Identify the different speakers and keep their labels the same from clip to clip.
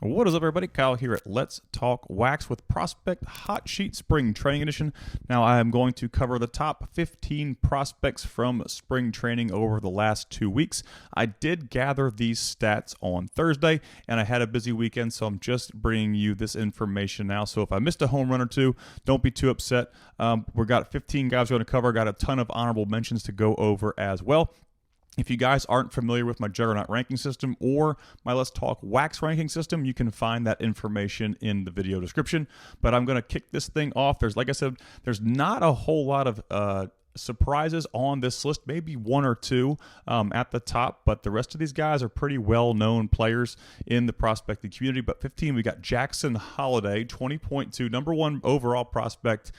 Speaker 1: What is up, everybody? Kyle here at Let's Talk Wax with Prospect Hot Sheet Spring Training Edition. Now, I am going to cover the top 15 prospects from spring training over the last 2 weeks. I did gather these stats on Thursday, and I had a busy weekend, so I'm just bringing you this information now. So if I missed a home run or two, don't be too upset. We've got 15 guys we're going to cover. Got a ton of honorable mentions to go over as well. If you guys aren't familiar with my Juggernaut ranking system or my Let's Talk Wax ranking system, you can find that information in the video description. But I'm going to kick this thing off. Like I said, there's not a whole lot of surprises on this list, maybe one or two at the top, but the rest of these guys are pretty well-known players in the prospecting community. But 15, we got Jackson Holliday, 20.2, number one overall prospect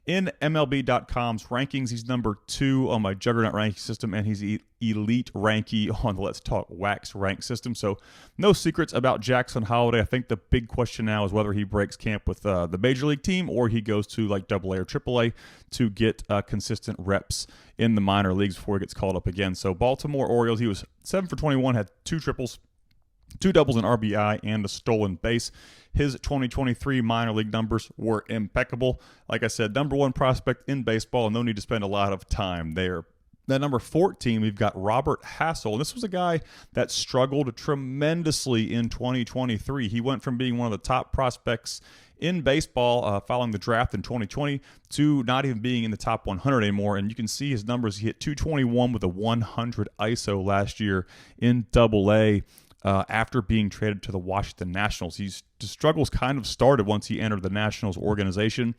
Speaker 1: in MLB.com's rankings. He's number 2 on my Juggernaut ranking system, and he's elite ranky on the Let's Talk Wax rank system. So no secrets about Jackson Holliday. I think the big question now is whether he breaks camp with the major league team or he goes to like AA or AAA to get consistent reps in the minor leagues before he gets called up again. So Baltimore Orioles, he was 7 for 21, had 2 triples, 2 doubles, an RBI, and a stolen base. His 2023 minor league numbers were impeccable. Like I said, number 1 prospect in baseball. No need to spend a lot of time there. At number 14, we've got Robert Hassell. This was a guy that struggled tremendously in 2023. He went from being one of the top prospects in baseball following the draft in 2020 to not even being in the top 100 anymore. And you can see his numbers. He hit 221 with a 100 ISO last year in AA. After being traded to the Washington Nationals. The struggles kind of started once he entered the Nationals organization.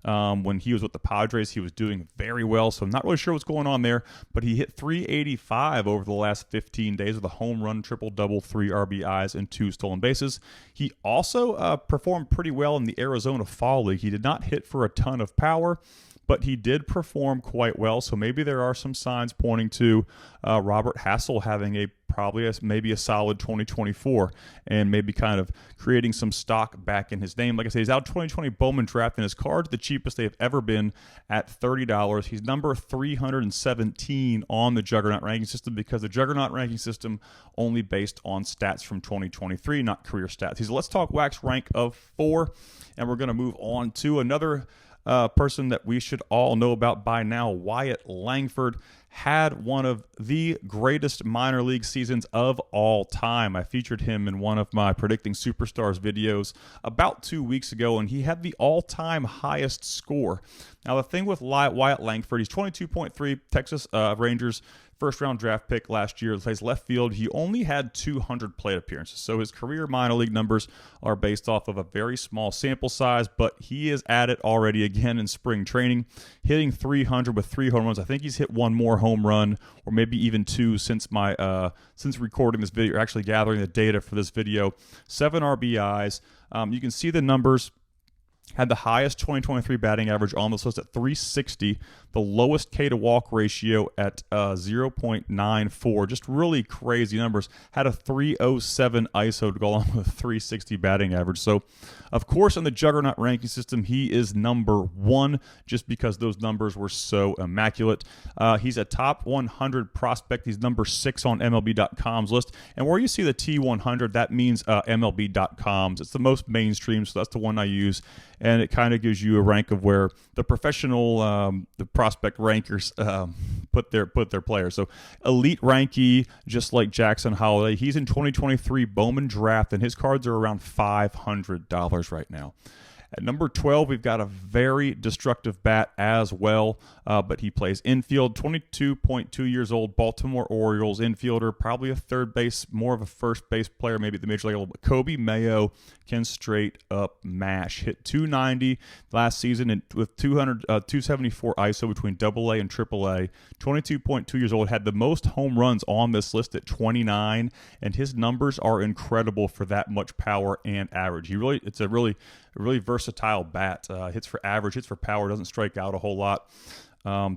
Speaker 1: When he was with the Padres, he was doing very well, so I'm not really sure what's going on there, but he hit 385 over the last 15 days with a home run, triple, double, 3 RBIs, and 2 stolen bases. He also performed pretty well in the Arizona Fall League. He did not hit for a ton of power, but he did perform quite well, so maybe there are some signs pointing to Robert Hassell having maybe a solid 2024 and maybe kind of creating some stock back in his name. Like I said, he's out 2020 Bowman draft, and his card's the cheapest they've ever been at $30. He's number 317 on the Juggernaut ranking system because the Juggernaut ranking system only based on stats from 2023, not career stats. He's a Let's Talk Wax rank of 4, and we're going to move on to another person that we should all know about by now. Wyatt Langford had one of the greatest minor league seasons of all time. I featured him in one of my Predicting Superstars videos about 2 weeks ago, and he had the all-time highest score. Now, the thing with Wyatt Langford, he's 22.3, Texas Rangers first-round draft pick last year, plays left field. He only had 200 plate appearances, so his career minor league numbers are based off of a very small sample size, but he is at it already again in spring training, hitting 300 with 3 home runs. I think he's hit 1 more home run, or maybe even 2 since recording this video, or actually gathering the data for this video. 7 RBIs. You can see the numbers. Had the highest 2023 batting average on this list at 360, the lowest K to walk ratio at 0.94. Just really crazy numbers. Had a 307 ISO to go along with a 360 batting average. So, of course, in the Juggernaut ranking system, he is number 1 just because those numbers were so immaculate. He's a top 100 prospect. He's number 6 on MLB.com's list. And where you see the T100, that means MLB.com's. It's the most mainstream, so that's the one I use. And it kind of gives you a rank of where the professional, the prospect rankers put their players. So elite ranky, just like Jackson Holliday. He's in 2023 Bowman draft, and his cards are around $500 right now. At number 12, we've got a very destructive bat as well, but he plays infield, 22.2 years old, Baltimore Orioles infielder, probably a third base, more of a first base player, maybe at the major league level. But Kobe Mayo can straight up mash. Hit 290 last season with 274 ISO between AA and AAA. 22.2 years old, had the most home runs on this list at 29, and his numbers are incredible for that much power and average. It's a really versatile bat. Hits for average, hits for power, doesn't strike out a whole lot.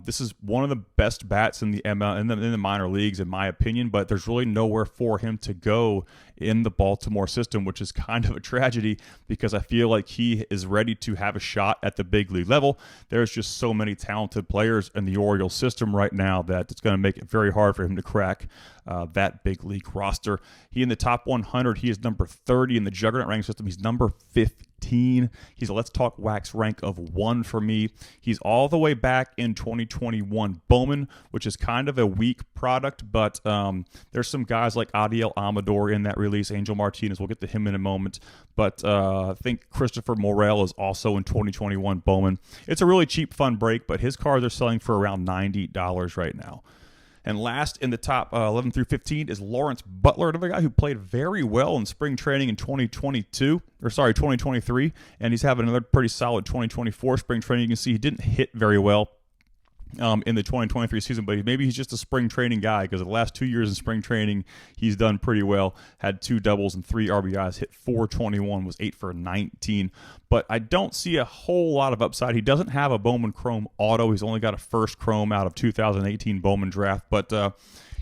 Speaker 1: This is one of the best bats in the in the minor leagues, in my opinion, but there's really nowhere for him to go in the Baltimore system, which is kind of a tragedy because I feel like he is ready to have a shot at the big league level. There's just so many talented players in the Orioles system right now that it's going to make it very hard for him to crack that big league roster. He in the top 100, he is number 30 in the Juggernaut ranking system. He's number 15. He's a Let's Talk Wax rank of 1 for me. He's all the way back in 2021 Bowman, which is kind of a weak product, but there's some guys like Adiel Amador in that release. Angel Martinez, we'll get to him in a moment, but I think Christopher Morel is also in 2021 Bowman. It's a really cheap, fun break, but his cards are selling for around $90 right now. And last in the top 11 through 15 is Lawrence Butler, another guy who played very well in spring training in 2023, and he's having another pretty solid 2024 spring training. You can see he didn't hit very well in the 2023 season, but maybe he's just a spring training guy because the last 2 years in spring training, he's done pretty well. Had 2 doubles and 3 RBIs, hit .421, was 8 for 19. But I don't see a whole lot of upside. He doesn't have a Bowman Chrome auto. He's only got a first Chrome out of 2018 Bowman draft, but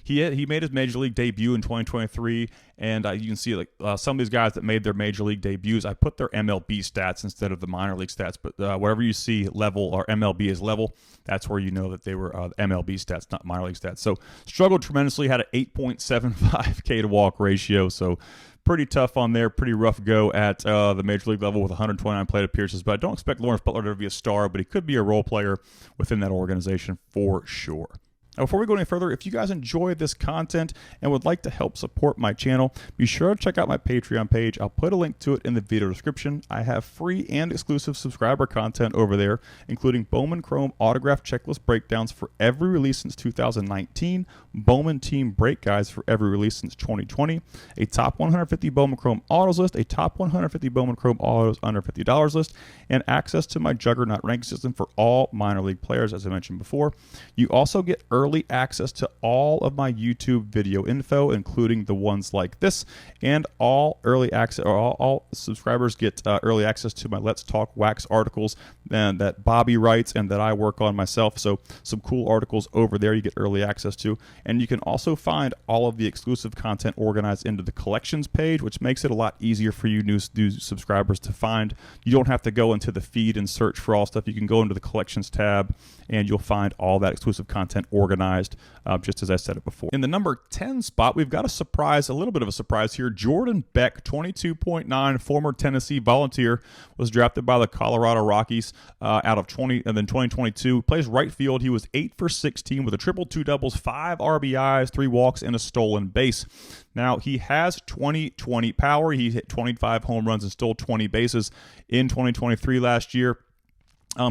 Speaker 1: he made his major league debut in 2023, and you can see like some of these guys that made their major league debuts, I put their MLB stats instead of the minor league stats, but wherever you see level or MLB is level, that's where you know that they were MLB stats, not minor league stats. So struggled tremendously, had an 8.75 K to walk ratio, so pretty tough on there, pretty rough go at the major league level with 129 plate appearances, but I don't expect Lawrence Butler to be a star, but he could be a role player within that organization for sure. Now, before we go any further, if you guys enjoy this content and would like to help support my channel, be sure to check out my Patreon page. I'll put a link to it in the video description. I have free and exclusive subscriber content over there, including Bowman Chrome autograph checklist breakdowns for every release since 2019, Bowman team break guides for every release since 2020, a top 150 Bowman Chrome autos list, a top 150 Bowman Chrome autos under $50 list, and access to my Juggernaut ranking system for all minor league players, as I mentioned before. You also get early access to all of my YouTube video info, including the ones like this, and all early access, or all subscribers get early access to my Let's Talk Wax articles and that Bobby writes and that I work on myself. So some cool articles over there you get early access to, and you can also find all of the exclusive content organized into the collections page, which makes it a lot easier for you new subscribers to find. You don't have to go into the feed and search for all stuff. You can go into the collections tab and you'll find all that exclusive content organized, just as I said it before. In the number 10 spot, we've got a surprise, a little bit of a surprise here. Jordan Beck, 22.9, former Tennessee Volunteer, was drafted by the Colorado Rockies out of 2022. Plays right field. He was 8 for 16 with a triple, 2 doubles, 5 RBIs, 3 walks, and a stolen base. Now, he has 20/20 power. He hit 25 home runs and stole 20 bases in 2023 last year.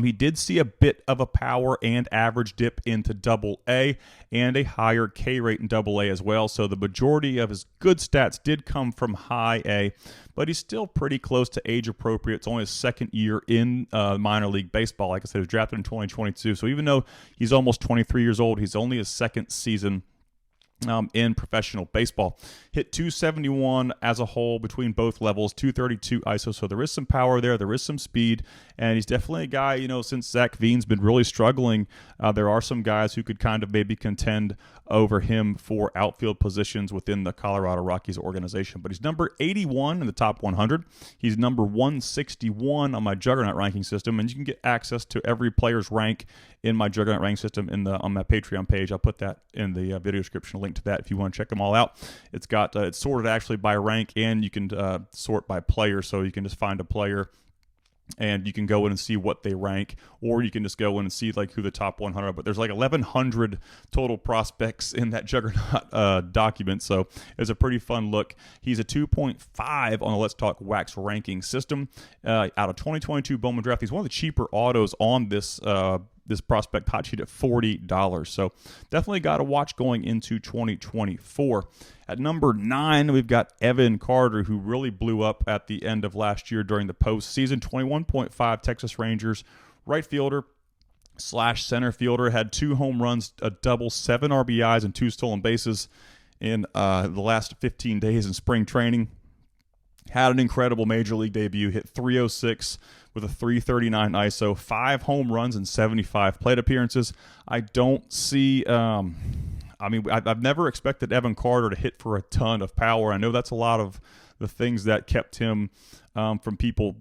Speaker 1: He did see a bit of a power and average dip into Double-A and a higher K rate in Double-A as well. So the majority of his good stats did come from high A, but he's still pretty close to age appropriate. It's only his second year in minor league baseball. Like I said, he was drafted in 2022. So even though he's almost 23 years old, he's only his second season in professional baseball. Hit 271 as a whole between both levels, 232 ISO, so there is some power there, there is some speed, and he's definitely a guy, you know, since Zach Veen's been really struggling, there are some guys who could kind of maybe contend over him for outfield positions within the Colorado Rockies organization. But he's number 81 in the top 100. He's number 161 on my Juggernaut ranking system, and you can get access to every player's rank in my Juggernaut ranking system on my Patreon page. I'll put that in the video description, link to that if you want to check them all out. It's got it's sorted actually by rank, and you can sort by player, so you can just find a player and you can go in and see what they rank, or you can just go in and see like who the top 100 are. But there's like 1,100 total prospects in that Juggernaut document, so it's a pretty fun look. He's a 2.5 on the Let's Talk Wax ranking system out of 2022 Bowman draft. He's one of the cheaper autos on this this prospect hot sheet at $40. So definitely got to watch going into 2024. At number 9, we've got Evan Carter, who really blew up at the end of last year during the postseason. 21.5 Texas Rangers right fielder / center fielder, had 2 home runs, a double, 7 RBIs, and 2 stolen bases in the last 15 days in spring training. Had an incredible major league debut, hit 306 with a 339 ISO, 5 home runs and 75 plate appearances. I don't see I've never expected Evan Carter to hit for a ton of power. I know that's a lot of the things that kept him from people,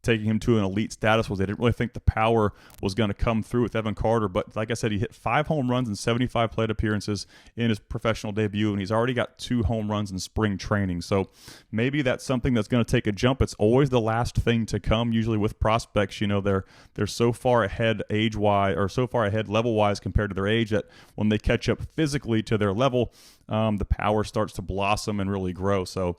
Speaker 1: taking him to an elite status, was they didn't really think the power was going to come through with Evan Carter. But like I said, he hit 5 home runs and 75 plate appearances in his professional debut, and he's already got 2 home runs in spring training. So maybe that's something that's going to take a jump. It's always the last thing to come, usually with prospects. They're so far ahead age-wise, or so far ahead level-wise compared to their age, that when they catch up physically to their level, the power starts to blossom and really grow. So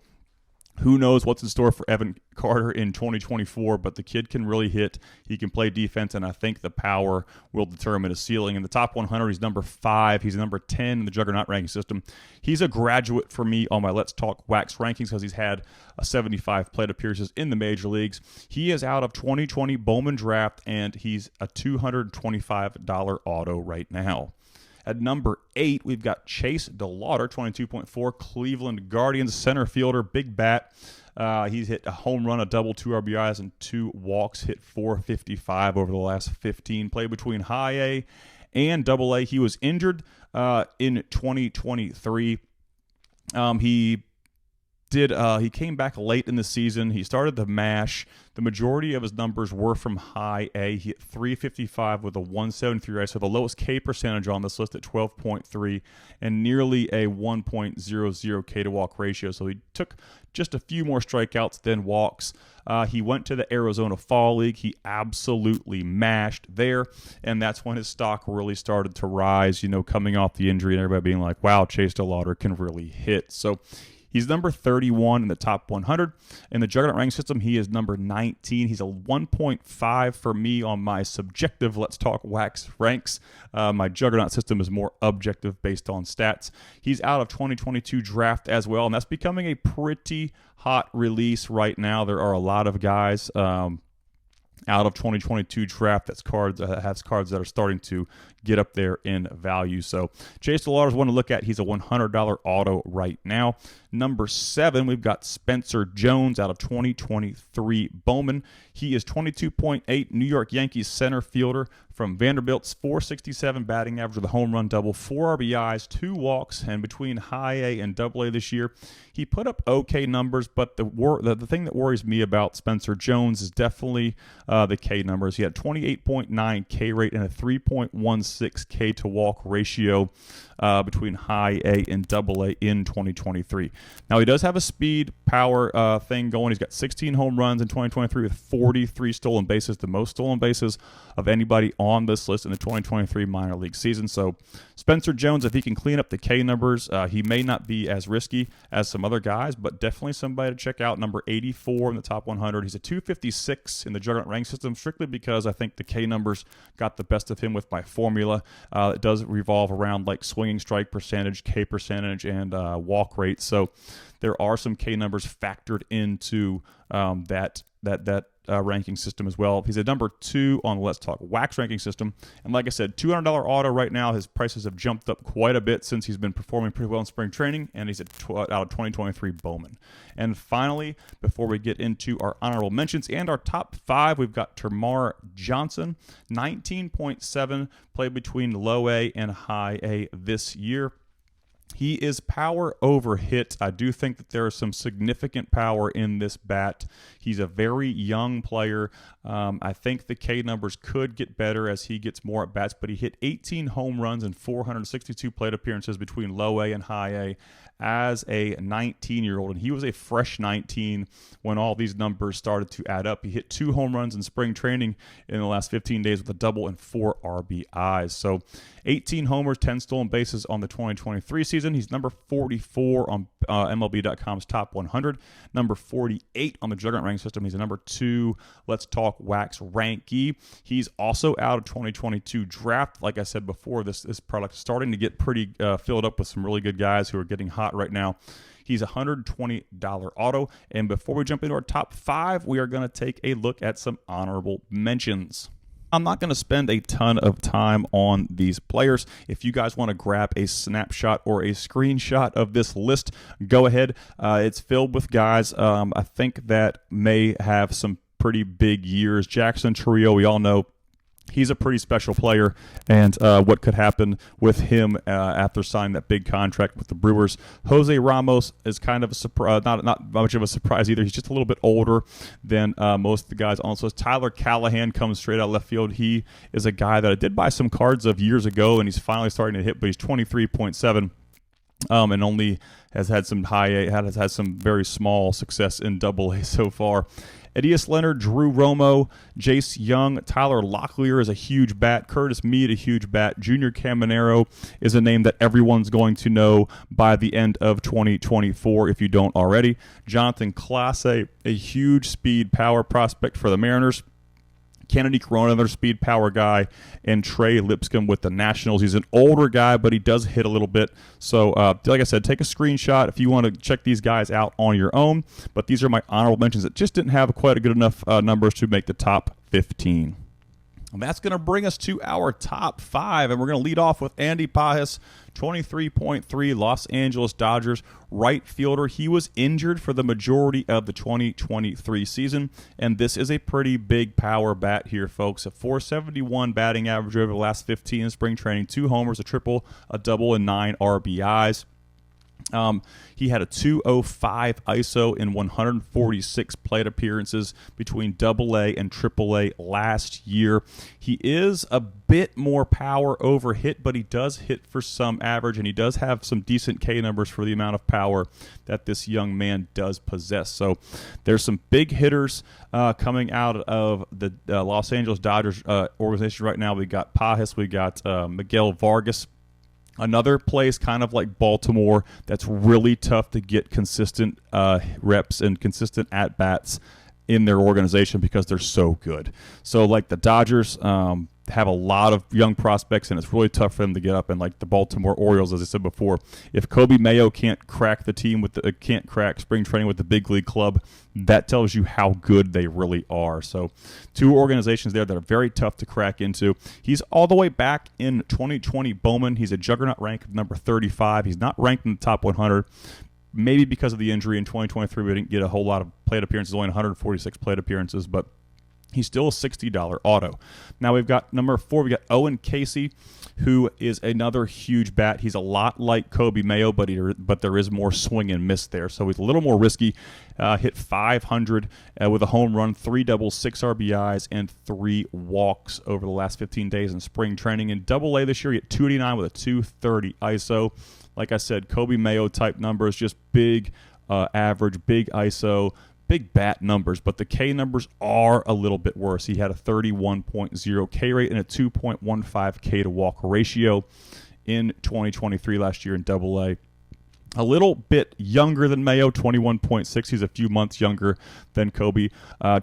Speaker 1: who knows what's in store for Evan Carter in 2024, but the kid can really hit. He can play defense, and I think the power will determine his ceiling. In the top 100, he's number 5. He's number 10 in the Juggernaut ranking system. He's a graduate for me on my Let's Talk Wax rankings because he's had 75 plate appearances in the major leagues. He is out of 2020 Bowman draft, and he's a $225 auto right now. At number 8, we've got Chase DeLauder, 22.4, Cleveland Guardians center fielder, big bat. He's hit a home run, a double, 2 RBIs, and 2 walks, hit .455 over the last 15. Played between high A and double A. He was injured in 2023. He came back late in the season. He started the MASH. The majority of his numbers were from high A. He hit .355 with a 173 ISO, the lowest K percentage on this list at 12.3, and nearly a 1.00 K to walk ratio. So he took just a few more strikeouts than walks. He went to the Arizona Fall League. He absolutely mashed there, and that's when his stock really started to rise, coming off the injury and everybody being like, wow, Chase DeLauder can really hit. So he's number 31 in the top 100. In the Juggernaut ranking system, he is number 19. He's a 1.5 for me on my subjective Let's Talk Wax ranks. My Juggernaut system is more objective based on stats. He's out of 2022 draft as well, and that's becoming a pretty hot release right now. There are a lot of guys out of 2022 draft has cards that are starting to get up there in value. So Chase DeLauder is one to look at. He's a $100 auto right now. Number 7, we've got Spencer Jones out of 2023 Bowman. He is 22.8 New York Yankees center fielder from Vanderbilt's .467 batting average with a home run double, 4 RBIs, 2 walks, and between high A and double A this year, he put up okay numbers, but the thing that worries me about Spencer Jones is definitely the K numbers. He had 28.9 K rate and a 3.16 K to walk ratio between high A and double A in 2023. Now, he does have a speed power thing going. He's got 16 home runs in 2023 with 43 stolen bases, the most stolen bases of anybody on this list in the 2023 minor league season. So Spencer Jones, if he can clean up the K numbers, he may not be as risky as some other guys, but definitely somebody to check out. Number 84 in the top 100. He's a 256 in the Juggernaut ranking system, strictly because I think the K numbers got the best of him with my formula. It does revolve around like swinging strike percentage, K percentage, and walk rate. So there are some K numbers factored into that ranking system as well. He's a number 2 on the Let's Talk Wax ranking system. And like I said, $200 auto right now. His prices have jumped up quite a bit since he's been performing pretty well in spring training, and he's out of 2023 Bowman. And finally, before we get into our honorable mentions and our top 5, we've got Termarr Johnson, 19.7, played between low A and high A this year. He is power over hit. I do think that there is some significant power in this bat. He's a very young player. I think the K numbers could get better as he gets more at bats, but he hit 18 home runs and 462 plate appearances between low A and high A as a 19-year-old, and he was a fresh 19 when all these numbers started to add up. He hit 2 home runs in spring training in the last 15 days with a double and 4 RBIs. So 18 homers, 10 stolen bases on the 2023 season. He's number 44 on MLB.com's top 100, number 48 on the Juggernaut ranking system. He's a number 2 Let's Talk Wax ranky. He's also out of 2022 draft. Like I said before, this product is starting to get pretty filled up with some really good guys who are getting hot right now. He's a $120 auto. And before we jump into our top 5, we are going to take a look at some honorable mentions. I'm not going to spend a ton of time on these players. If you guys want to grab a snapshot or a screenshot of this list, go ahead. It's filled with guys I think that may have some pretty big years. Jackson Chourio, we all know he's a pretty special player, and what could happen with him after signing that big contract with the Brewers. Jose Ramos is kind of a surprise, not much of a surprise either. He's just a little bit older than most of the guys on. So Tyler Callahan comes straight out of left field. He is a guy that I did buy some cards of years ago, and he's finally starting to hit, but he's 23.7. And only has had some has had some very small success in Double-A so far. Edias Leonard, Drew Romo, Jace Young, Tyler Locklear is a huge bat, Curtis Mead a huge bat, Junior Caminero is a name that everyone's going to know by the end of 2024 if you don't already. Jonathan Clase, a huge speed power prospect for the Mariners. Kennedy Corona, another speed power guy, and Trey Lipscomb with the Nationals. He's an older guy, but he does hit a little bit. So, like I said, take a screenshot if you want to check these guys out on your own. But these are my honorable mentions that just didn't have quite a good enough numbers to make the top 15. And that's going to bring us to our top 5, and we're going to lead off with Andy Pages, 23.3, Los Angeles Dodgers right fielder. He was injured for the majority of the 2023 season, and this is a pretty big power bat here, folks. A 471 batting average over the last 15 in spring training, 2 homers, a triple, a double, and 9 RBIs. He had a 205 ISO in 146 plate appearances between Double-A and Triple-A last year. He is a bit more power over hit, but he does hit for some average, and he does have some decent K numbers for the amount of power that this young man does possess. So there's some big hitters coming out of the Los Angeles Dodgers organization right now. We got Pages, we got Miguel Vargas. Another place kind of like Baltimore that's really tough to get consistent reps and consistent at-bats in their organization because they're so good. So like the Dodgers have a lot of young prospects, and it's really tough for them to get up. And like the Baltimore Orioles, as I said before, if Kobe Mayo can't crack the team with can't crack spring training with the big league club, that tells you how good they really are. So 2 organizations there that are very tough to crack into. He's all the way back in 2020 Bowman. He's a juggernaut rank of number 35. He's not ranked in the top 100. Maybe because of the injury in 2023, we didn't get a whole lot of plate appearances, only 146 plate appearances, but he's still a $60 auto. Now we've got number 4, we got Owen Casey, who is another huge bat. He's a lot like Kobe Mayo, but there is more swing and miss there, so he's a little more risky. Hit 500 with a home run, 3 doubles, 6 RBIs, and 3 walks over the last 15 days in spring training. In Double-A this year, he hit 289 with a 230 ISO. Like I said, Kobe Mayo type numbers, just big average, big ISO, big bat numbers, but the K numbers are a little bit worse. He had a 31.0 K rate and a 2.15 K to walk ratio in 2023 last year in Double-A. A little bit younger than Mayo, 21.6. He's a few months younger than Kobe.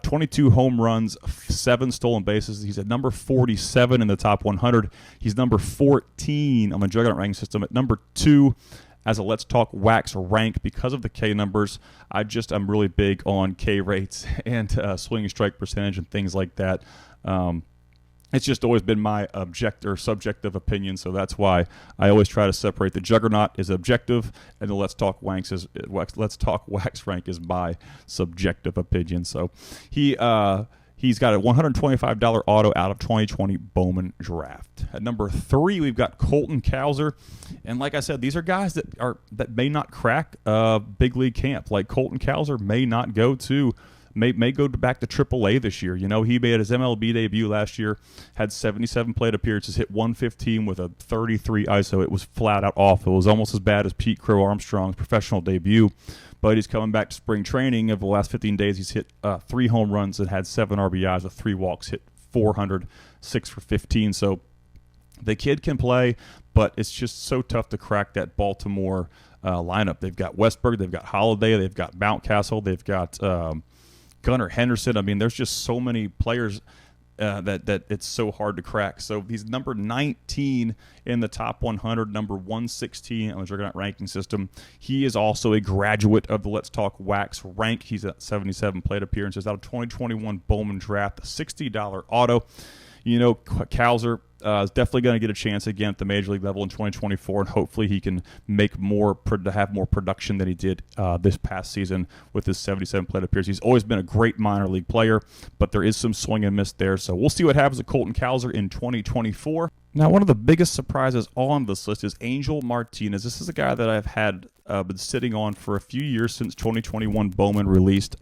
Speaker 1: 22 home runs, 7 stolen bases. He's at number 47 in the top 100. He's number 14 on the Juggernaut ranking system. At number 2 as a Let's Talk Wax rank because of the K numbers. I'm really big on K rates and swing strike percentage and things like that. It's just always been my subjective opinion, so that's why I always try to separate the Juggernaut is objective, and the Let's Talk Wax rank is my subjective opinion. So he's got a $125 auto out of 2020 Bowman draft. At number 3, we've got Colton Cowser, and like I said, these are guys that may not crack big league camp. Like Colton Cowser may not go to. May go back to Triple-A this year. You know, he made his MLB debut last year, had 77 plate appearances, hit 115 with a 33 ISO. It was flat out awful. It was almost as bad as Pete Crow Armstrong's professional debut. But he's coming back to spring training. Over the last 15 days, he's hit 3 home runs and had 7 RBIs with 3 walks, hit 400, 6 for 15. So the kid can play, but it's just so tough to crack that Baltimore lineup. They've got Westberg, they've got Holiday, they've got Mountcastle, they've got Gunnar Henderson. I mean, there's just so many players that it's so hard to crack. So he's number 19 in the top 100, number 116 on the Juggernaut ranking system. He is also a graduate of the Let's Talk Wax rank. He's at 77 plate appearances out of 2021 Bowman draft, $60 auto. Cowser is definitely going to get a chance again at the major league level in 2024, and hopefully he can make have more production than he did this past season with his 77 plate appearances. He's always been a great minor league player, but there is some swing and miss there. So we'll see what happens with Colton Cowser in 2024. Now, one of the biggest surprises on this list is Angel Martinez. This is a guy that I've had been sitting on for a few years since 2021 Bowman released.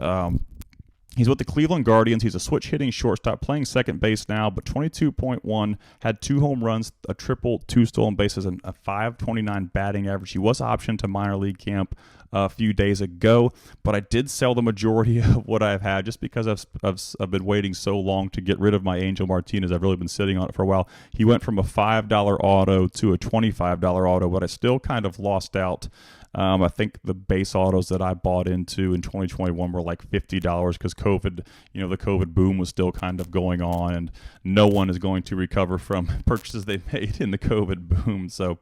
Speaker 1: He's with the Cleveland Guardians. He's a switch-hitting shortstop, playing second base now, but 22.1, had 2 home runs, a triple, 2 stolen bases, and a .529 batting average. He was optioned to minor league camp a few days ago, but I did sell the majority of what I've had just because I've been waiting so long to get rid of my Angel Martinez. I've really been sitting on it for a while. He went from a $5 auto to a $25 auto, but I still kind of lost out. I think the base autos that I bought into in 2021 were like $50 because COVID, the COVID boom was still kind of going on, and no one is going to recover from purchases they made in the COVID boom. So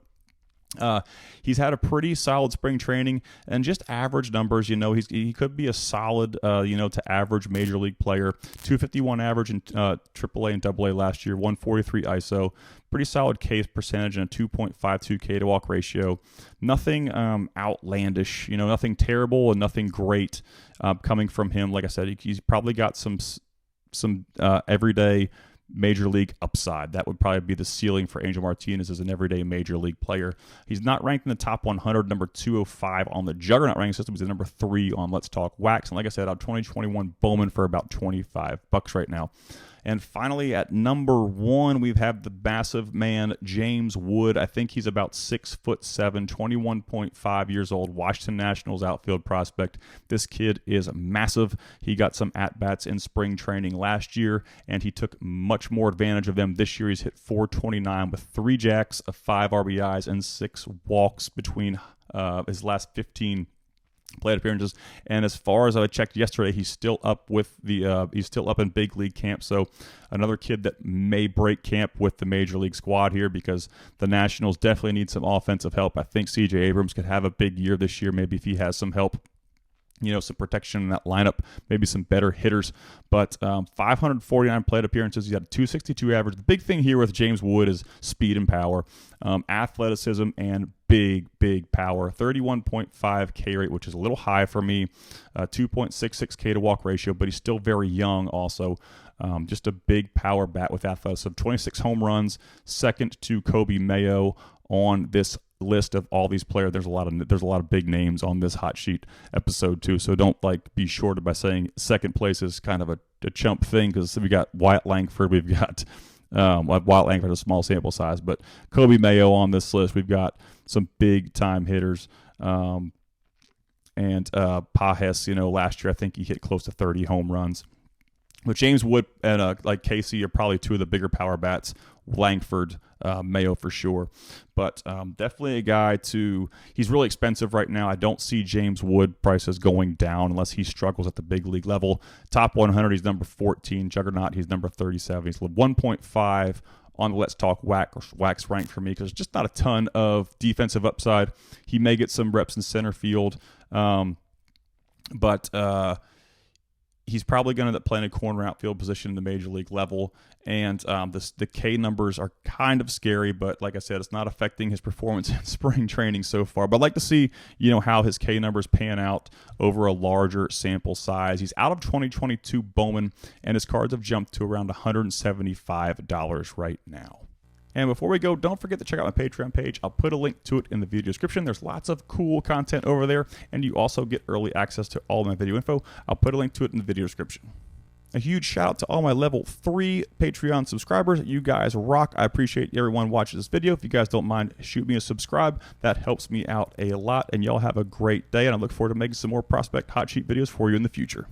Speaker 1: he's had a pretty solid spring training and just average numbers. He could be a solid, to average major league player. 251 average in AAA and AA last year, 143 ISO, pretty solid K percentage, and a 2.52 K to walk ratio. Nothing outlandish, nothing terrible and nothing great coming from him. Like I said, he's probably got some everyday major league upside. That would probably be the ceiling for Angel Martinez as an everyday major league player. He's not ranked in the top 100, number 205 on the Juggernaut ranking system. He's number 3 on Let's Talk Wax. And like I said, on 2021 Bowman for about $25 right now. And finally, at number 1, we have the massive man, James Wood. I think he's about 6'7", 21.5 years old, Washington Nationals outfield prospect. This kid is massive. He got some at-bats in spring training last year, and he took much more advantage of them this year. He's hit .429 with 3 jacks, 5 RBIs, and 6 walks between his last 15 plate appearances. And as far as I checked yesterday, he's still up he's still up in big league camp. So another kid that may break camp with the major league squad here, because the Nationals definitely need some offensive help. I think CJ Abrams could have a big year this year, maybe if he has some help, some protection in that lineup, maybe some better hitters. But 549 plate appearances. He had a 262 average. The big thing here with James Wood is speed and power, athleticism, and big power. 31.5 K rate, which is a little high for me. 2.66 K to walk ratio, but he's still very young also. Just a big power bat with athleticism. 26 home runs, second to Kobe Mayo on this list of all these players. There's a lot of big names on this hot sheet episode too, so don't be shorted by saying second place is kind of a chump thing, because we got Wyatt Langford, we've got Wyatt Langford, a small sample size, but Kobe Mayo on this list. We've got some big time hitters, and Pajes, last year I think he hit close to 30 home runs. But James Wood and Casey are probably 2 of the bigger power bats. Langford, Mayo for sure. But definitely a guy he's really expensive right now. I don't see James Wood prices going down unless he struggles at the big league level. Top 100, he's number 14. Juggernaut, he's number 37. He's 1.5 on the Let's Talk Wax rank for me, because there's just not a ton of defensive upside. He may get some reps in center field, but he's probably going to end up playing a corner outfield position in the major league level. And the K numbers are kind of scary, but like I said, it's not affecting his performance in spring training so far. But I'd like to see, how his K numbers pan out over a larger sample size. He's out of 2022 Bowman, and his cards have jumped to around $175 right now. And before we go, don't forget to check out my Patreon page. I'll put a link to it in the video description. There's lots of cool content over there, and you also get early access to all my video info. I'll put a link to it in the video description. A huge shout out to all my level 3 Patreon subscribers. You guys rock. I appreciate everyone watching this video. If you guys don't mind, shoot me a subscribe. That helps me out a lot, and y'all have a great day, and I look forward to making some more prospect hot sheet videos for you in the future.